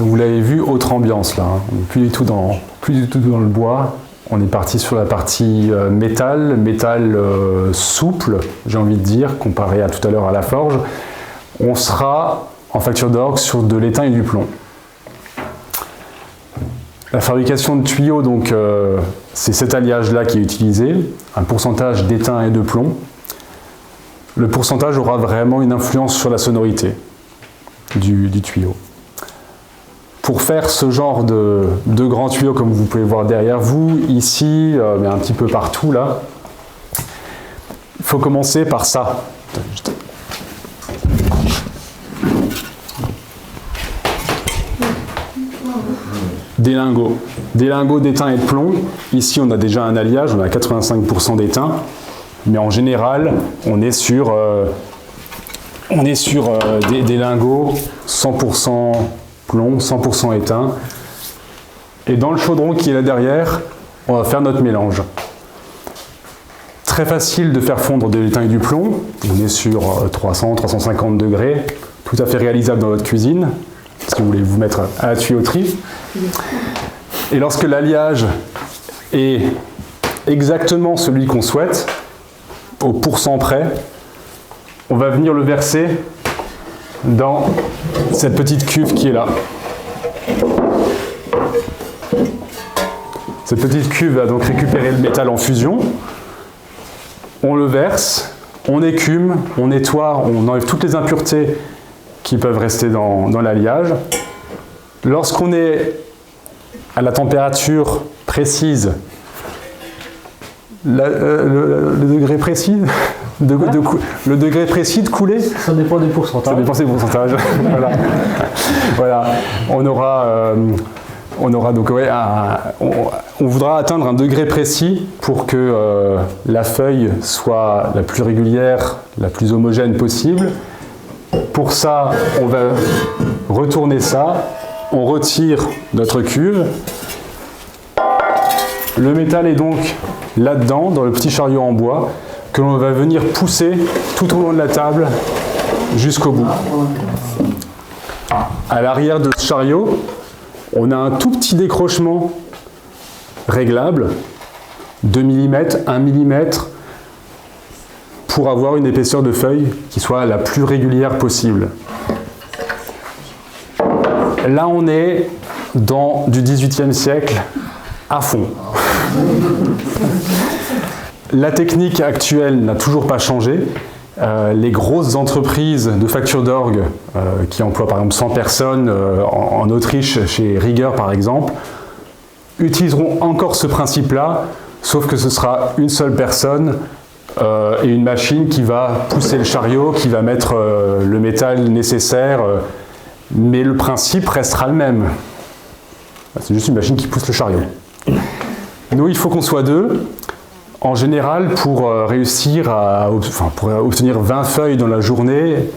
Donc vous l'avez vu, autre ambiance là. On n'est plus du tout dans le bois. On est parti sur la partie métal souple, j'ai envie de dire, comparé à tout à l'heure à la forge. On sera en facture d'orgue sur de l'étain et du plomb. La fabrication de tuyaux, donc, c'est cet alliage-là qui est utilisé, un pourcentage d'étain et de plomb. Le pourcentage aura vraiment une influence sur la sonorité du tuyau. Pour faire ce genre de grands tuyaux, comme vous pouvez voir derrière vous, ici, mais un petit peu partout là, il faut commencer par ça. Des lingots d'étain et de plomb. Ici, on a déjà un alliage, on a 85% d'étain, mais en général, on est sur des lingots 100% plomb, 100% étain. Et dans le chaudron qui est là derrière, on va faire notre mélange. Très facile de faire fondre de l'étain et du plomb. On est sur 300-350 degrés, tout à fait réalisable dans votre cuisine, si vous voulez vous mettre à la tuyauterie. Et lorsque l'alliage est exactement celui qu'on souhaite, au pourcent près, on va venir le verser dans cette petite cuve qui est là. Cette petite cuve va donc récupérer le métal en fusion. On le verse, on écume, on nettoie, on enlève toutes les impuretés qui peuvent rester dans l'alliage. Lorsqu'on est à la température précise, le degré précis le degré précis de couler, ça dépend des pourcentages. Ça dépend des pourcentages. Voilà. On aura donc on voudra atteindre un degré précis pour que la feuille soit la plus régulière, la plus homogène possible. Pour ça, on va retourner ça. On retire notre cuve. Le métal est donc là-dedans, dans le petit chariot en bois, que l'on va venir pousser tout au long de la table jusqu'au bout. À l'arrière de ce chariot, on a un tout petit décrochement réglable, 2 mm, 1 mm, pour avoir une épaisseur de feuille qui soit la plus régulière possible. Là, on est dans du XVIIIe siècle à fond. La technique actuelle n'a toujours pas changé. Les grosses entreprises de facture d'orgue qui emploient par exemple 100 personnes en Autriche, chez Rieger par exemple, utiliseront encore ce principe-là, sauf que ce sera une seule personne et une machine qui va pousser le chariot, qui va mettre le métal nécessaire, mais le principe restera le même. C'est juste une machine qui pousse le chariot. Nous, il faut qu'on soit deux. En général, pour réussir pour obtenir 20 feuilles dans la journée,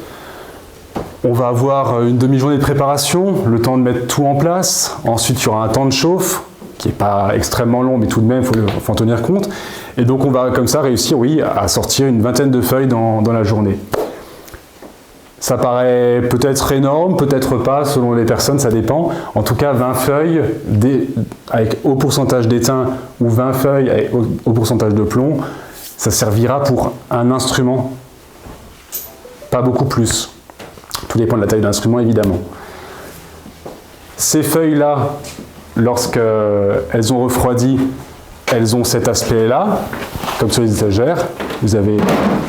on va avoir une demi-journée de préparation, le temps de mettre tout en place. Ensuite, il y aura un temps de chauffe, qui n'est pas extrêmement long, mais tout de même, il faut en tenir compte. Et donc, on va comme ça réussir, oui, à sortir une vingtaine de feuilles dans la journée. Ça paraît peut-être énorme, peut-être pas, selon les personnes, ça dépend. En tout cas, 20 feuilles avec haut pourcentage d'étain ou 20 feuilles avec haut pourcentage de plomb, ça servira pour un instrument, pas beaucoup plus. Tout dépend de la taille de l'instrument, évidemment. Ces feuilles-là, lorsqu'elles ont refroidi, elles ont cet aspect-là, comme sur les étagères. Vous avez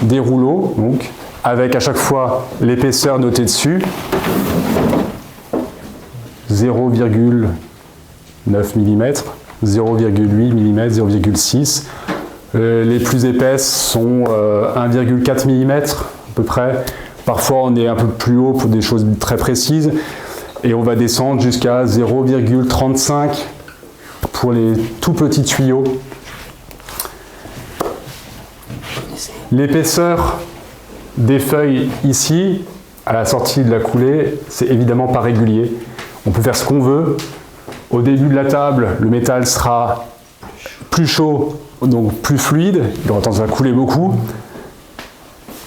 des rouleaux, donc, avec à chaque fois l'épaisseur notée dessus, 0,9 mm, 0,8 mm, 0,6. Les plus épaisses sont 1,4 mm à peu près. Parfois on est un peu plus haut pour des choses très précises. Et on va descendre jusqu'à 0,35 pour les tout petits tuyaux. L'épaisseur des feuilles ici, à la sortie de la coulée, c'est évidemment pas régulier. On peut faire ce qu'on veut. Au début de la table, le métal sera plus chaud, donc plus fluide, il aura tendance à couler beaucoup,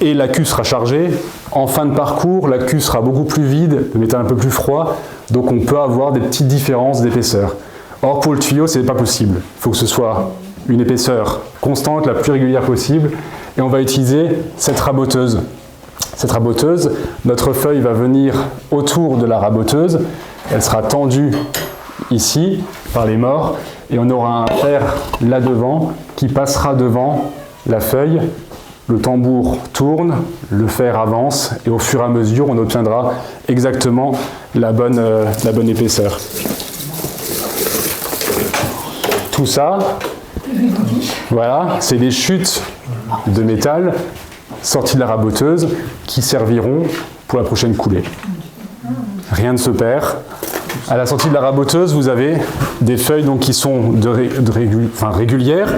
et la cuve sera chargée. En fin de parcours, la cuve sera beaucoup plus vide, le métal un peu plus froid, Donc on peut avoir des petites différences d'épaisseur. Or pour le tuyau, ce n'est pas possible. Il faut que ce soit une épaisseur constante, la plus régulière possible, et on va utiliser cette raboteuse. Cette raboteuse, notre feuille va venir autour de la raboteuse, elle sera tendue ici par les mors, et on aura un fer là devant qui passera devant la feuille. Le tambour tourne, le fer avance, et au fur et à mesure, on obtiendra exactement la bonne épaisseur. Tout ça, voilà, c'est des chutes de métal sorties de la raboteuse qui serviront pour la prochaine coulée. Rien ne se perd. À la sortie de la raboteuse, vous avez des feuilles donc, qui sont régulières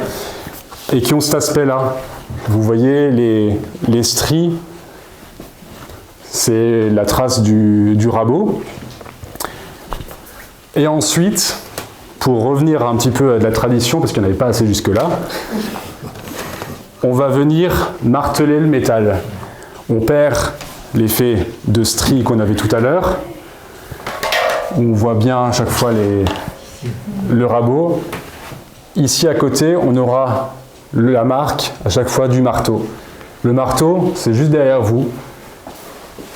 et qui ont cet aspect-là. Vous voyez les stries, c'est la trace du rabot. Et ensuite, pour revenir un petit peu à de la tradition, parce qu'il n'y en avait pas assez jusque-là, on va venir marteler le métal. On perd l'effet de stries qu'on avait tout à l'heure. On voit bien à chaque fois le rabot. Ici à côté, on aura la marque à chaque fois du marteau. Le marteau, c'est juste derrière vous.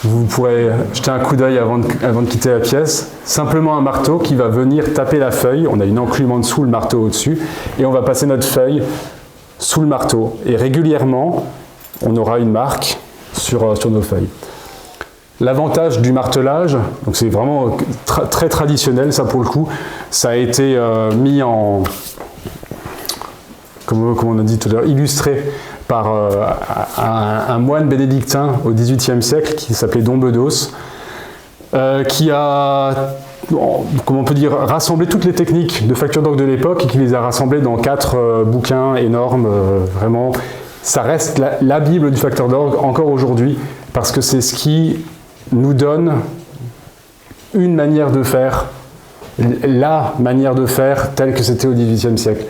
Vous pourrez jeter un coup d'œil avant de quitter la pièce. Simplement un marteau qui va venir taper la feuille. On a une enclume en dessous, le marteau au-dessus. Et on va passer notre feuille sous le marteau. Et régulièrement, on aura une marque sur nos feuilles. L'avantage du martelage, donc c'est vraiment très traditionnel, ça pour le coup, ça a été mis en... Comme on a dit tout à l'heure, illustré par un moine bénédictin au XVIIIe siècle qui s'appelait Dom Bedos, qui a, comment on peut dire, rassemblé toutes les techniques de facture d'orgue de l'époque et qui les a rassemblées dans 4 bouquins énormes. Vraiment, ça reste la Bible du facteur d'orgue encore aujourd'hui parce que c'est ce qui nous donne une manière de faire, la manière de faire telle que c'était au XVIIIe siècle.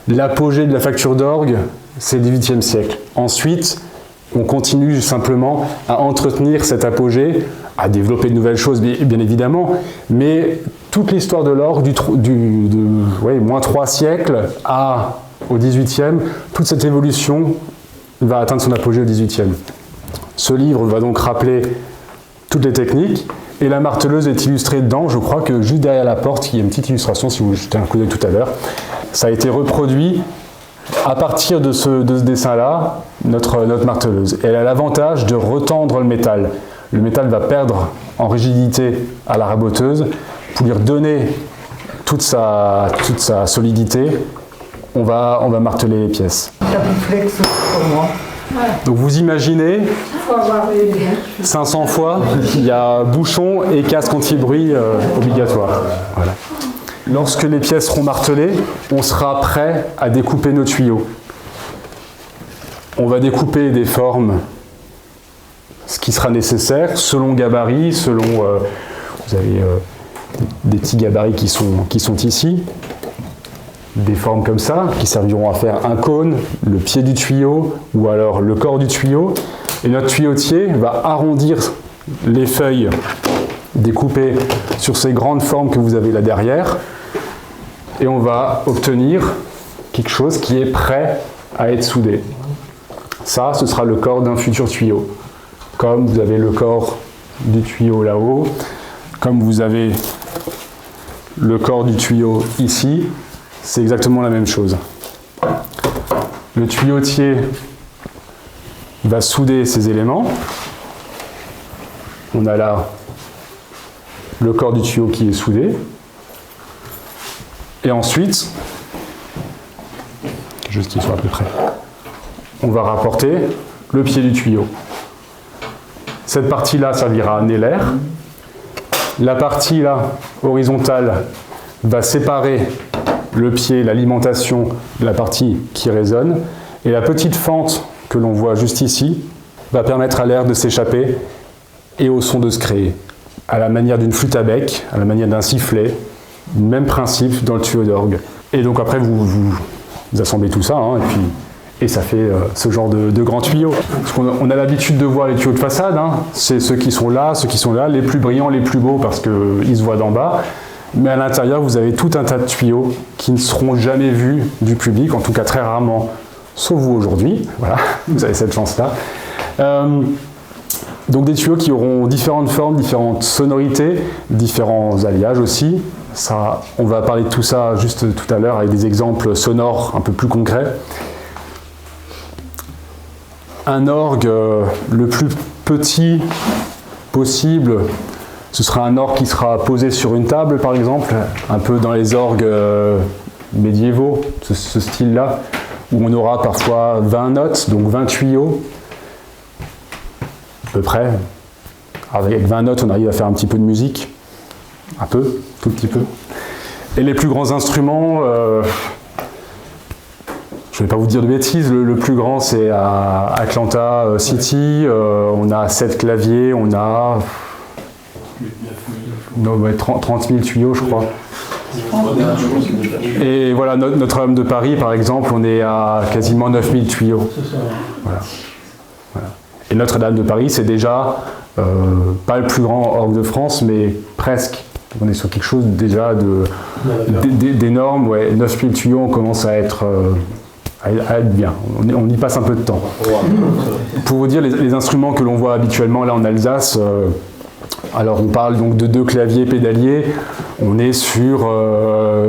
L'apogée de la facture d'orgue, c'est le XVIIIe siècle. Ensuite, on continue simplement à entretenir cet apogée, à développer de nouvelles choses, bien évidemment, mais toute l'histoire de l'orgue, moins 3 siècles au XVIIIe, toute cette évolution va atteindre son apogée au XVIIIe. Ce livre va donc rappeler toutes les techniques, et la marteleuse est illustrée dedans. Je crois que juste derrière la porte, il y a une petite illustration, si vous jetez un coup d'œil tout à l'heure. Ça a été reproduit à partir de ce dessin-là, notre marteleuse. Et elle a l'avantage de retendre le métal. Le métal va perdre en rigidité à la raboteuse. Pour lui redonner toute sa solidité, on va marteler les pièces. Ça vous flexe pour moi. Donc vous imaginez, 500 fois, il y a bouchon et casque anti-bruit obligatoire. Voilà. Lorsque les pièces seront martelées, on sera prêt à découper nos tuyaux. On va découper des formes, ce qui sera nécessaire, selon gabarit, selon... vous avez des petits gabarits qui sont ici. Des formes comme ça, qui serviront à faire un cône, le pied du tuyau, ou alors le corps du tuyau. Et notre tuyautier va arrondir les feuilles découpées sur ces grandes formes que vous avez là derrière. Et on va obtenir quelque chose qui est prêt à être soudé. Ça, ce sera le corps d'un futur tuyau. Comme vous avez le corps du tuyau là-haut, comme vous avez le corps du tuyau ici, c'est exactement la même chose. Le tuyautier va souder ces éléments. On a là le corps du tuyau qui est soudé. Et ensuite, juste qu'il soit à peu près, on va rapporter le pied du tuyau. Cette partie-là servira à amener l'air. La partie là, horizontale, va séparer le pied, l'alimentation de la partie qui résonne. Et la petite fente que l'on voit juste ici va permettre à l'air de s'échapper et au son de se créer. À la manière d'une flûte à bec, à la manière d'un sifflet, même principe dans le tuyau d'orgue. Et donc après, vous assemblez tout ça, hein, Et ça fait ce genre de grands tuyaux. Parce qu'on a l'habitude de voir les tuyaux de façade, hein. C'est ceux qui sont là, les plus brillants, les plus beaux parce qu'ils se voient d'en bas. Mais à l'intérieur, vous avez tout un tas de tuyaux qui ne seront jamais vus du public, en tout cas très rarement, sauf vous aujourd'hui. Voilà, vous avez cette chance-là. Donc des tuyaux qui auront différentes formes, différentes sonorités, différents alliages aussi. Ça, on va parler de tout ça juste tout à l'heure avec des exemples sonores un peu plus concrets. Un orgue le plus petit possible, ce sera un orgue qui sera posé sur une table par exemple, un peu dans les orgues médiévaux, ce style-là, où on aura parfois 20 notes, donc 20 tuyaux, à peu près. Avec 20 notes, on arrive à faire un petit peu de musique, un peu, tout petit peu. Et les plus grands instruments, je ne vais pas vous dire de bêtises, le plus grand c'est à Atlanta City, on a 7 claviers, on a 30 000 tuyaux je crois. Et voilà, Notre-Dame de Paris par exemple, on est à quasiment 9 000 tuyaux. Voilà. Et Notre-Dame de Paris c'est déjà, pas le plus grand orgue de France, mais presque. On est sur quelque chose déjà d'énorme, ouais. 9 000 tuyaux, on commence à être bien, on y passe un peu de temps. Pour vous dire les instruments que l'on voit habituellement là en Alsace, alors on parle donc de 2 claviers pédaliers, on est sur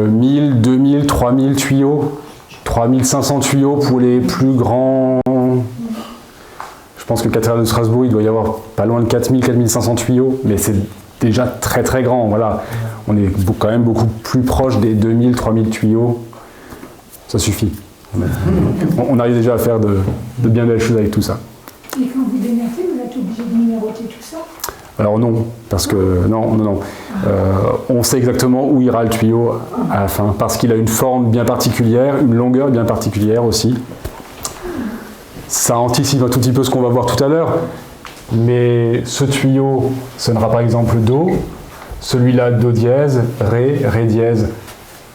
1000, 2000, 3000 tuyaux, 3500 tuyaux pour les plus grands. Je pense que le cathédrale de Strasbourg, il doit y avoir pas loin de 4000, 4500 tuyaux, mais c'est déjà très très grand, voilà. On est quand même beaucoup plus proche des 2000, 3000 tuyaux, ça suffit. On arrive déjà à faire de bien belles choses avec tout ça. Et quand vous démertez, vous êtes obligé de numéroter tout ça? Alors non, parce que non. On sait exactement où ira le tuyau à la fin, parce qu'il a une forme bien particulière, une longueur bien particulière aussi. Ça anticipe un tout petit peu ce qu'on va voir tout à l'heure, mais ce tuyau sonnera par exemple Do, celui-là Do dièse, Ré dièse.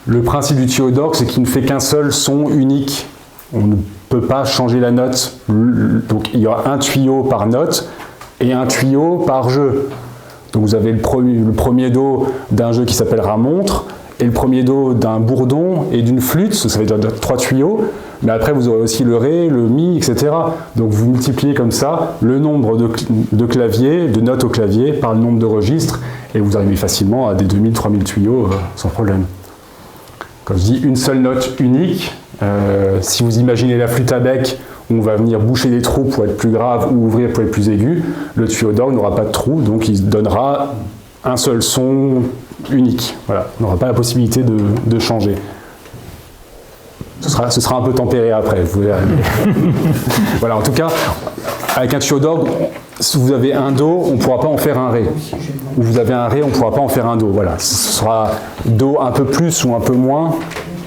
Le principe du tuyau d'orgue, c'est qu'il ne fait qu'un seul son unique. On ne peut pas changer la note. Donc il y aura un tuyau par note et un tuyau par jeu. Donc vous avez le premier Do d'un jeu qui s'appellera montre, et le premier Do d'un bourdon et d'une flûte, ça veut dire 3 tuyaux. Mais après vous aurez aussi le Ré, le Mi, etc. Donc vous multipliez comme ça le nombre de claviers, de notes au clavier par le nombre de registres, et vous arrivez facilement à des 2000, 3000 tuyaux sans problème. Quand je dis une seule note unique, si vous imaginez la flûte à bec, on va venir boucher des trous pour être plus grave ou ouvrir pour être plus aigu, le tuyau d'orgue n'aura pas de trou, donc il donnera un seul son unique. Voilà, on n'aura pas la possibilité de changer. Ce sera un peu tempéré après, vous verrez. Voilà, en tout cas, avec un tuyau d'orgue, si vous avez un Do, on ne pourra pas en faire un Ré. Ou vous avez un Ré, on ne pourra pas en faire un Do. Voilà, ce sera Do un peu plus ou un peu moins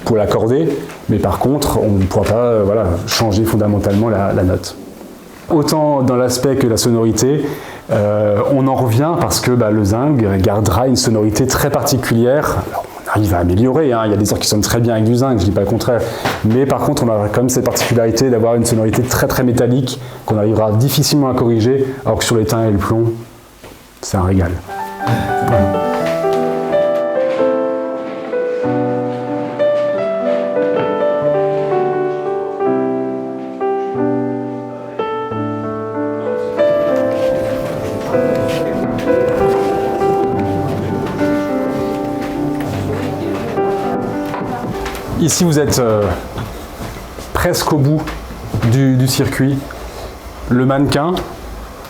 pour l'accorder, mais par contre, on ne pourra pas changer fondamentalement la note. Autant dans l'aspect que la sonorité, on en revient parce que le zinc gardera une sonorité très particulière. Alors, on arrive à améliorer, hein. Il y a des orgues qui sonnent très bien avec du zinc, je ne dis pas le contraire, mais par contre on a quand même cette particularité d'avoir une sonorité très très métallique qu'on arrivera difficilement à corriger, alors que sur l'étain et le plomb, c'est un régal. Ici, vous êtes presque au bout du circuit. Le mannequin,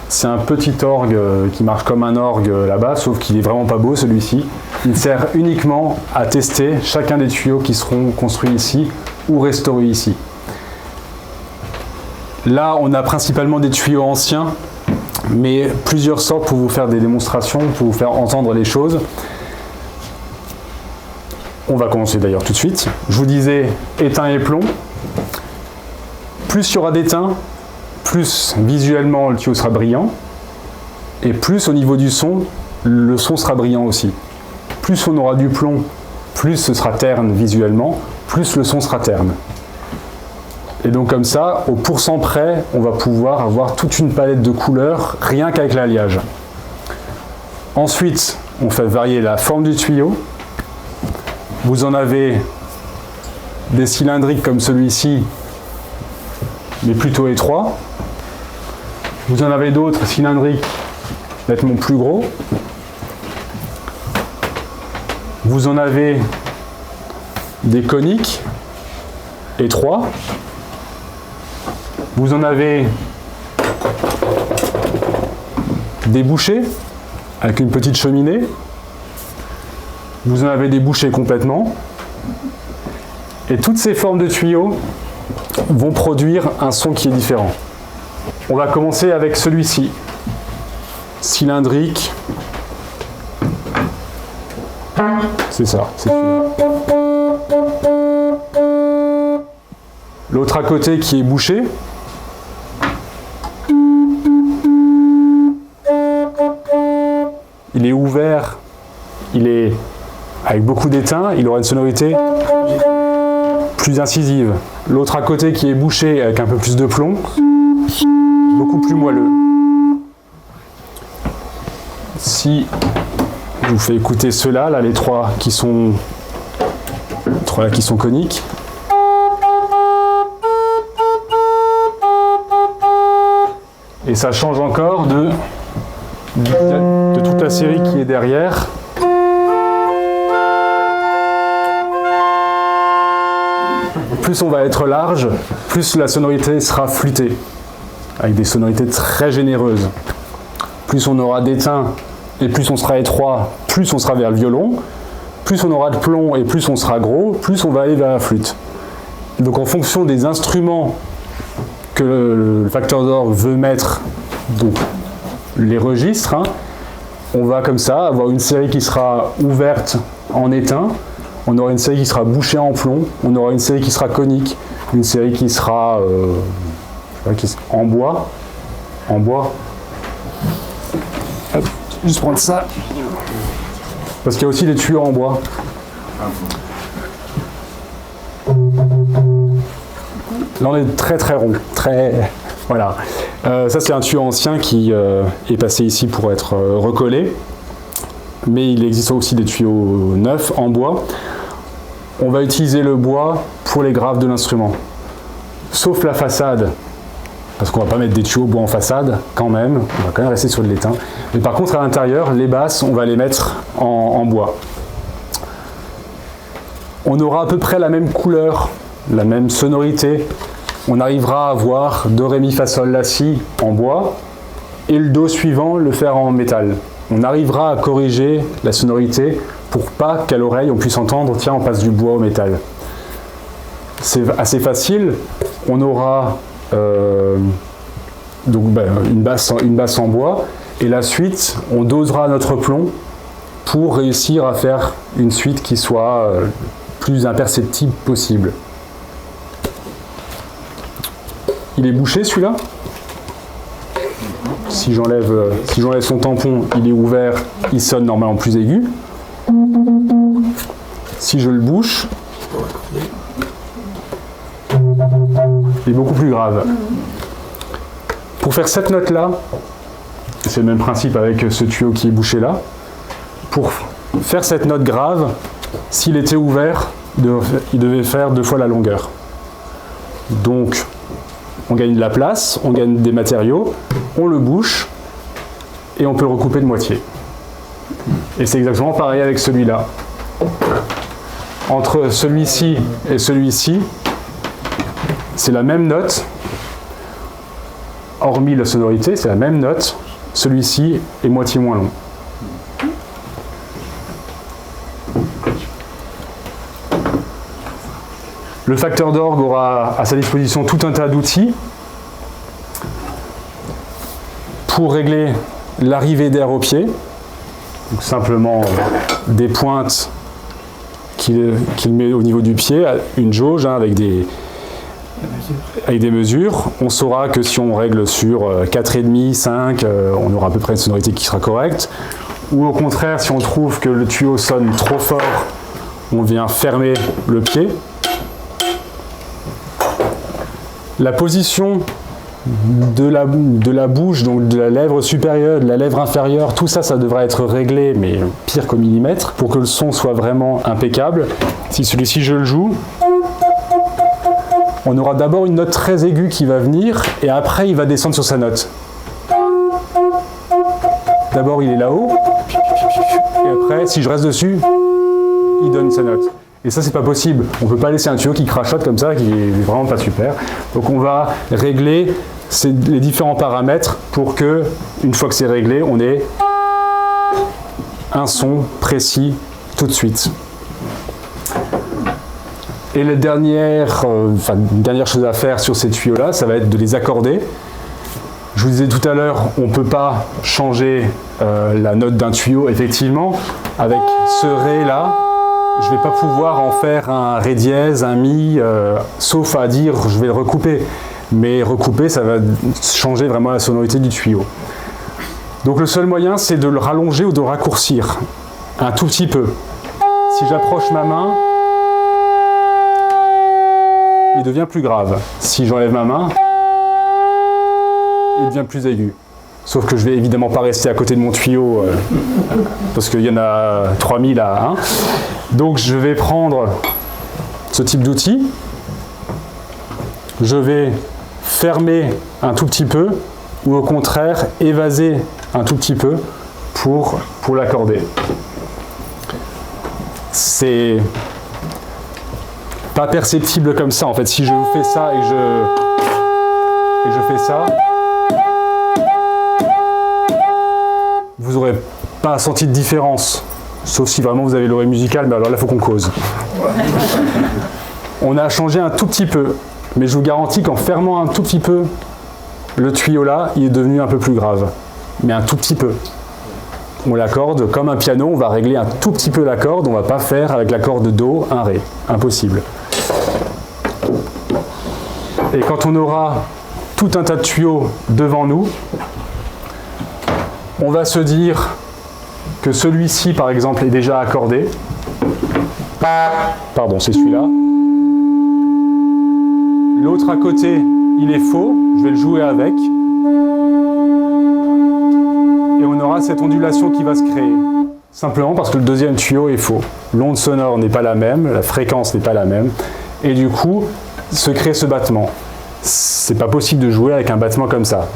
c'est un petit orgue qui marche comme un orgue là-bas, sauf qu'il n'est vraiment pas beau celui-ci. Il sert uniquement à tester chacun des tuyaux qui seront construits ici ou restaurés ici. Là, on a principalement des tuyaux anciens, mais plusieurs sortes pour vous faire des démonstrations, pour vous faire entendre les choses. On va commencer d'ailleurs tout de suite. Je vous disais étain et plomb. Plus il y aura d'étain, plus visuellement le tuyau sera brillant, et plus au niveau du son, le son sera brillant aussi. Plus on aura du plomb, plus ce sera terne visuellement, plus le son sera terne. Et donc comme ça, au pourcent près, on va pouvoir avoir toute une palette de couleurs rien qu'avec l'alliage. Ensuite, on fait varier la forme du tuyau. Vous en avez des cylindriques comme celui-ci, mais plutôt étroits. Vous en avez d'autres cylindriques nettement plus gros. Vous en avez des coniques étroits. Vous en avez des bouchées avec une petite cheminée. Vous en avez des bouchées complètement. Et toutes ces formes de tuyaux vont produire un son qui est différent. On va commencer avec celui-ci. Cylindrique. C'est ça, c'est celui-là. L'autre à côté qui est bouché. Il est ouvert, il est avec beaucoup d'étain, il aura une sonorité plus incisive. L'autre à côté qui est bouché avec un peu plus de plomb, beaucoup plus moelleux. Si je vous fais écouter ceux-là, là, les trois qui sont coniques. Et ça change encore de toute la série qui est derrière. Plus on va être large, plus la sonorité sera flûtée, avec des sonorités très généreuses. Plus on aura d'étain et plus on sera étroit, plus on sera vers le violon. Plus on aura de plomb et plus on sera gros, plus on va aller vers la flûte. Donc en fonction des instruments que le facteur d'orgue veut mettre, donc les registres, hein, on va comme ça avoir une série qui sera ouverte en étain, on aura une série qui sera bouchée en plomb, on aura une série qui sera conique, une série qui sera en bois. Hop, juste prendre ça. Parce qu'il y a aussi des tuyaux en bois. Là on est très très rond, très... Voilà. Ça c'est un tuyau ancien qui est passé ici pour être recollé. Mais il existe aussi des tuyaux neufs en bois. On va utiliser le bois pour les graves de l'instrument. Sauf la façade. Parce qu'on va pas mettre des tuyaux bois en façade, quand même. On va quand même rester sur de l'étain. Mais par contre à l'intérieur, les basses, on va les mettre en bois. On aura à peu près la même couleur, la même sonorité. On arrivera à avoir do, ré, mi, fa, sol, la, si en bois et le do suivant le faire en métal. On arrivera à corriger la sonorité pour pas qu'à l'oreille on puisse entendre tiens on passe du bois au métal. C'est assez facile. On aura une basse en bois et la suite on dosera notre plomb pour réussir à faire une suite qui soit plus imperceptible possible. Il est bouché celui-là. Si j'enlève son tampon, il est ouvert, il sonne normalement plus aigu. Si je le bouche, il est beaucoup plus grave. Pour faire cette note-là, c'est le même principe avec ce tuyau qui est bouché là. Pour faire cette note grave, s'il était ouvert, il devait faire 2 fois la longueur. Donc, on gagne de la place, on gagne des matériaux, on le bouche et on peut le recouper de moitié. Et c'est exactement pareil avec celui-là. Entre celui-ci et celui-ci, c'est la même note, hormis la sonorité, c'est la même note, celui-ci est moitié moins long. Le facteur d'orgue aura à sa disposition tout un tas d'outils pour régler l'arrivée d'air au pied. Donc simplement des pointes qu'il met au niveau du pied, une jauge avec des mesures. On saura que si on règle sur 4,5, 5, on aura à peu près une sonorité qui sera correcte. Ou au contraire, si on trouve que le tuyau sonne trop fort, on vient fermer le pied. La position de la bouche, donc de la lèvre supérieure, de la lèvre inférieure, tout ça, ça devrait être réglé, mais pire qu'au millimètre, pour que le son soit vraiment impeccable. Si celui-ci je le joue, on aura d'abord une note très aiguë qui va venir, et après il va descendre sur sa note. D'abord il est là-haut, et après, si je reste dessus, il donne sa note. Et ça, c'est pas possible. On peut pas laisser un tuyau qui crachote comme ça, qui est vraiment pas super. Donc on va régler les différents paramètres pour que, une fois que c'est réglé, on ait un son précis tout de suite. Et la dernière chose à faire sur ces tuyaux-là, ça va être de les accorder. Je vous disais tout à l'heure, on ne peut pas changer la note d'un tuyau, effectivement. Avec ce Ré-là, je ne vais pas pouvoir en faire un Ré dièse, un Mi, sauf à dire je vais le recouper. Mais recouper, ça va changer vraiment la sonorité du tuyau. Donc le seul moyen, c'est de le rallonger ou de le raccourcir, un tout petit peu. Si j'approche ma main, il devient plus grave. Si j'enlève ma main, il devient plus aigu. Sauf que je vais évidemment pas rester à côté de mon tuyau, parce qu'il y en a 3000 à 1. Donc je vais prendre ce type d'outil. Je vais fermer un tout petit peu, ou au contraire évaser un tout petit peu pour l'accorder. C'est pas perceptible comme ça en fait. Si je fais ça et je fais ça, vous n'aurez pas senti de différence, sauf si vraiment vous avez l'oreille musicale, mais alors là il faut qu'on cause. On a changé un tout petit peu, mais je vous garantis qu'en fermant un tout petit peu le tuyau là, il est devenu un peu plus grave, mais un tout petit peu. On l'accorde comme un piano, on va régler un tout petit peu la corde, on ne va pas faire avec la corde Do un Ré, impossible. Et quand on aura tout un tas de tuyaux devant nous, on va se dire que celui-ci, par exemple, est déjà accordé. Pardon, c'est celui-là. L'autre à côté, il est faux. Je vais le jouer avec. Et on aura cette ondulation qui va se créer. Simplement parce que le deuxième tuyau est faux. L'onde sonore n'est pas la même, la fréquence n'est pas la même. Et du coup, se crée ce battement. C'est pas possible de jouer avec un battement comme ça.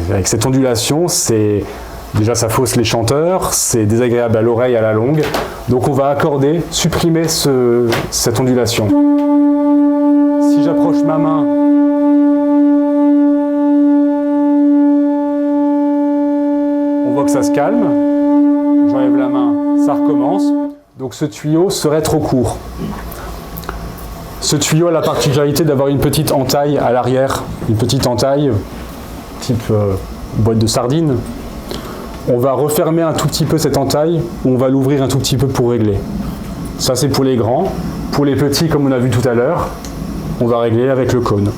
Avec cette ondulation, c'est... Déjà, ça fausse les chanteurs, c'est désagréable à l'oreille à la longue. Donc on va accorder, supprimer cette ondulation. Si j'approche ma main, on voit que ça se calme. J'enlève la main, ça recommence. Donc ce tuyau serait trop court. Ce tuyau a la particularité d'avoir une petite entaille à l'arrière, une petite entaille type boîte de sardines. On va refermer un tout petit peu cette entaille, ou on va l'ouvrir un tout petit peu pour régler. Ça c'est pour les grands. Pour les petits, comme on a vu tout à l'heure, on va régler avec le cône.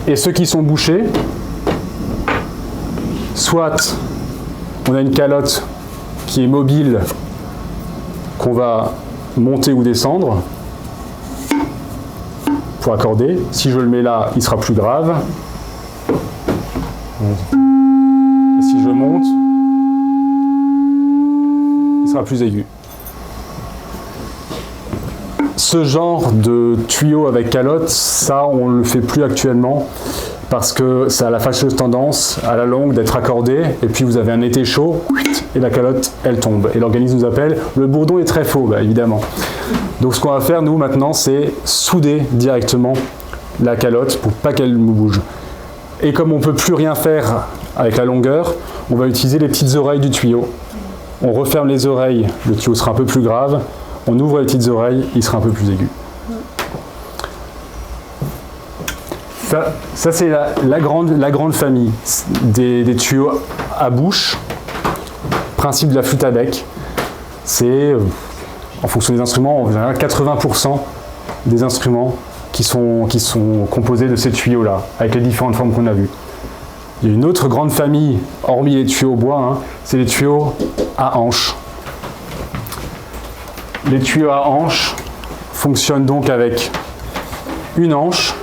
Et ceux qui sont bouchés, soit on a une calotte qui est mobile, qu'on va monter ou descendre pour accorder. Si je le mets là, il sera plus grave. Et si je monte, il sera plus aigu. Ce genre de tuyau avec calotte, ça on ne le fait plus actuellement parce que ça a la fâcheuse tendance à la longue d'être accordé et puis vous avez un été chaud et la calotte elle tombe. Et l'organisme nous appelle, le bourdon est très faux, bah, évidemment. Donc ce qu'on va faire nous maintenant c'est souder directement la calotte pour pas qu'elle nous bouge. Et comme on ne peut plus rien faire avec la longueur, on va utiliser les petites oreilles du tuyau. On referme les oreilles, le tuyau sera un peu plus grave. On ouvre les petites oreilles, il sera un peu plus aigu. Ça c'est la grande famille des tuyaux à bouche. Principe de la flûte à bec. C'est, en fonction des instruments, en général 80% des instruments qui sont composés de ces tuyaux-là, avec les différentes formes qu'on a vues. Il y a une autre grande famille, hormis les tuyaux bois, c'est les tuyaux à hanches. Les tuyaux à hanches fonctionnent donc avec une hanche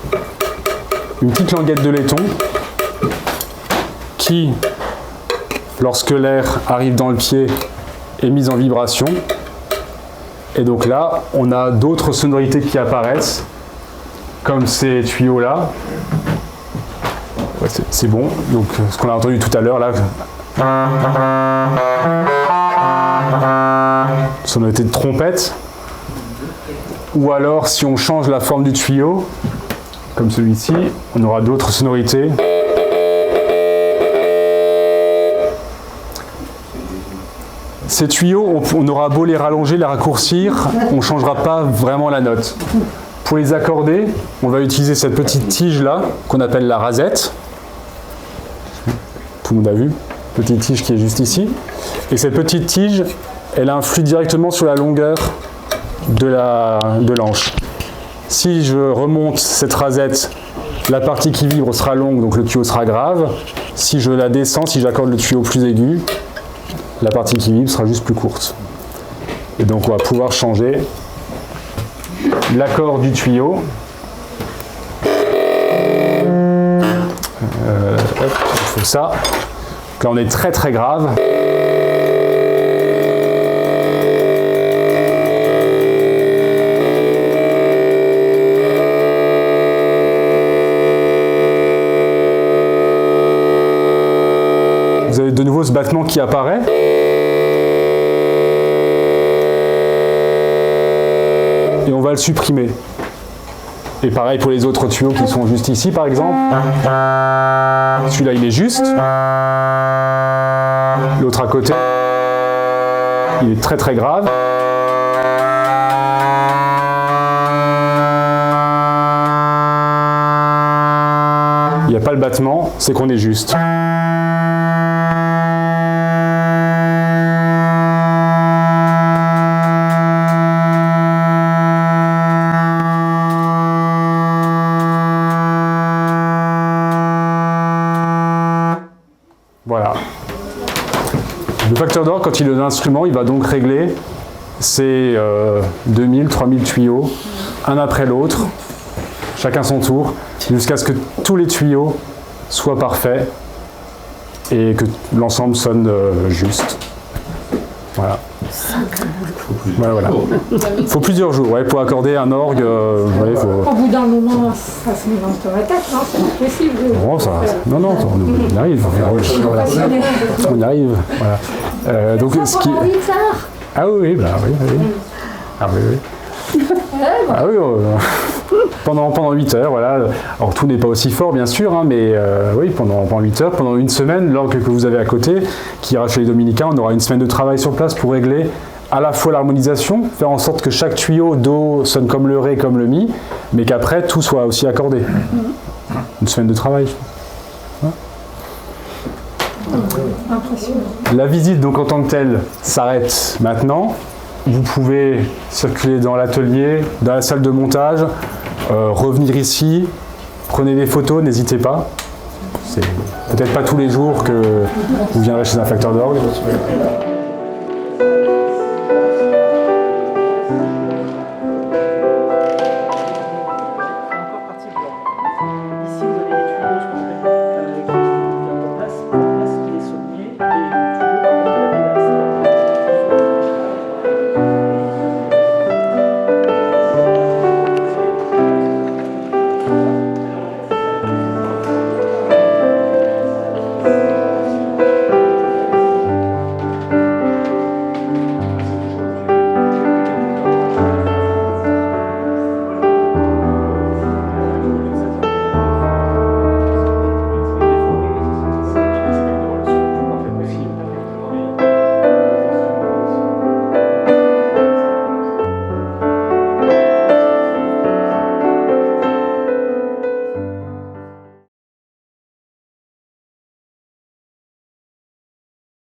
une petite languette de laiton qui, lorsque l'air arrive dans le pied, est mise en vibration. Et donc là, on a d'autres sonorités qui apparaissent, comme ces tuyaux-là. Ouais, c'est bon. Donc ce qu'on a entendu tout à l'heure, là. Sonorité de trompette. Ou alors, si on change la forme du tuyau, comme celui-ci, on aura d'autres sonorités. Ces tuyaux, on aura beau les rallonger, les raccourcir, on ne changera pas vraiment la note. Pour les accorder, on va utiliser cette petite tige-là, qu'on appelle la rasette. Tout le monde a vu, petite tige qui est juste ici. Et cette petite tige, elle influe directement sur la longueur de l'anche. Si je remonte cette rasette, la partie qui vibre sera longue, donc le tuyau sera grave. Si je la descends, si j'accorde le tuyau plus aigu, la partie qui vibre sera juste plus courte. Et donc on va pouvoir changer l'accord du tuyau. Hop, il faut ça. Donc là on est très très grave. Vous avez de nouveau ce battement qui apparaît. Et on va le supprimer. Et pareil pour les autres tuyaux qui sont juste ici par exemple. Celui-là il est juste. L'autre à côté, il est très très grave. Il n'y a pas le battement, c'est qu'on est juste. Voilà. Le facteur d'orgue, quand il est dans l'instrument, il va donc régler ces 2000, 3000 tuyaux, un après l'autre, chacun son tour, jusqu'à ce que tous les tuyaux soient parfaits et que l'ensemble sonne juste. Voilà. Voilà. Il faut plusieurs jours pour accorder un orgue. Au bout d'un moment, ça se met dans la tête, non? C'est pas possible. Non, on y arrive. On y arrive. Voilà. Donc, ce qui... Ah oui, bah oui. Ah oui. Ah oui, pendant 8 heures, voilà. Alors tout n'est pas aussi fort bien sûr, hein, mais oui, pendant 8 heures, pendant une semaine, l'orgue que vous avez à côté, qui ira chez les Dominicains, on aura une semaine de travail sur place pour régler à la fois l'harmonisation, faire en sorte que chaque tuyau do sonne comme le ré, comme le mi, mais qu'après tout soit aussi accordé. Une semaine de travail. La visite donc en tant que telle s'arrête maintenant. Vous pouvez circuler dans l'atelier, dans la salle de montage, revenir ici, prenez des photos, n'hésitez pas. C'est peut-être pas tous les jours que vous viendrez chez un facteur d'orgue.